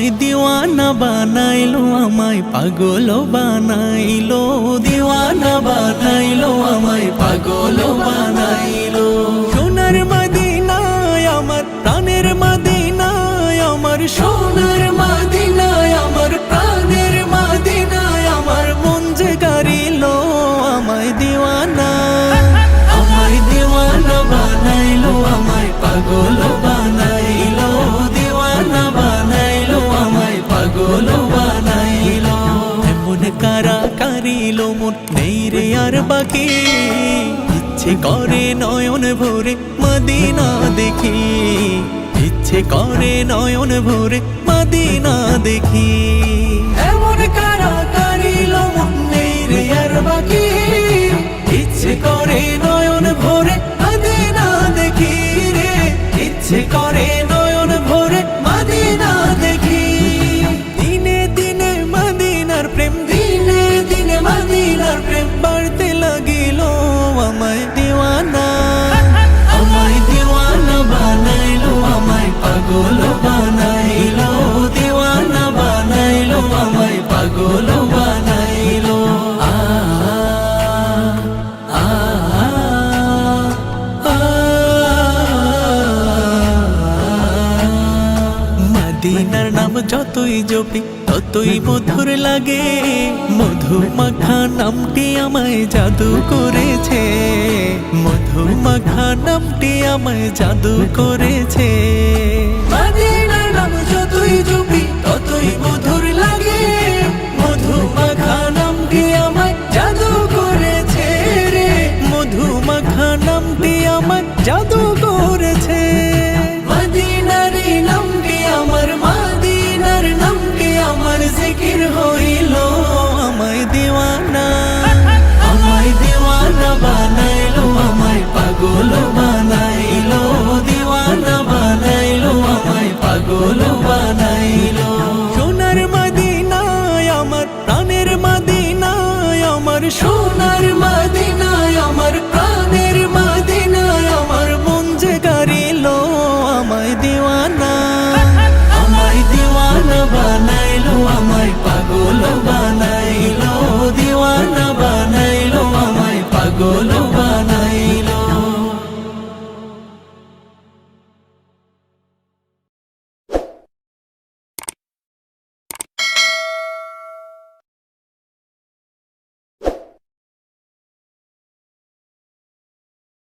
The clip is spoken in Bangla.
আমায় দিওয়ানা বানাইলো, আমায় পাগল বানাইলো, দিওয়ানা বানাইলো, আমায় পাগল বানাইলো। সোনার মদিনায় আমার প্রাণের মদিনায়, আমার সোনার মদিনায় আমার প্রাণের মদিনায়, আমার মন যে গারিলো আমায় দিওয়ানা, আমায় দিওয়ানা বানাইলো, আমায় পাগল বানাইলো, দিওয়ানা বানাইলো, আমায় পাগল বানাইলো। এমন কারা কারিলো মন নেই রে আর বাকি, ইচ্ছে করে নয়ন ভরে মদিনা দেখি, ইচ্ছে করে নয়ন ভরে মদিনা দেখি। এমন কারা কারিলো মন নেই রে আর বাকি, ইচ্ছে করে নয়ন ভরে মদিনা দেখি রে, ইচ্ছে করে নয়ন ভরে মদিনা দেখি। দিনে দিনে মদিনার প্রেম, দিনে দিনে মদিনার প্রেম বাড়তে লাগিল, আমায় দিওয়ানা, আমায় দিওয়ানা বানাইলো, আমায় পাগল বানাইলো, দিওয়ানা বানাইলো, আমায় পাগল বানাইলো। মদিনার নাম যতই জপি ততই মধুর লাগে, মধু মাখা নামটি আমায় জাদু করেছে, মধু মাখা নামটি আমায় জাদু করেছে। মদিনার নাম যতই জপি ততই মধুর লাগে, মধু মাখা নামটি আমায় জাদু করেছে রে, মধু মাখা নামটি আমায় জাদু করেছে। মদিনারি নামটি আমার, মদিনার নামটি আমার জিকির হইল, আমায় দিওয়ানা, আমায় দিওয়ানা বানাইলো, আমায় পাগল বানাইলো, দিওয়ানা বানাইলো, আমায় পাগল বানাইলো। সোনার মদিনায় আমার প্রাণের মদিনায়, আমার সোনার মদিনায়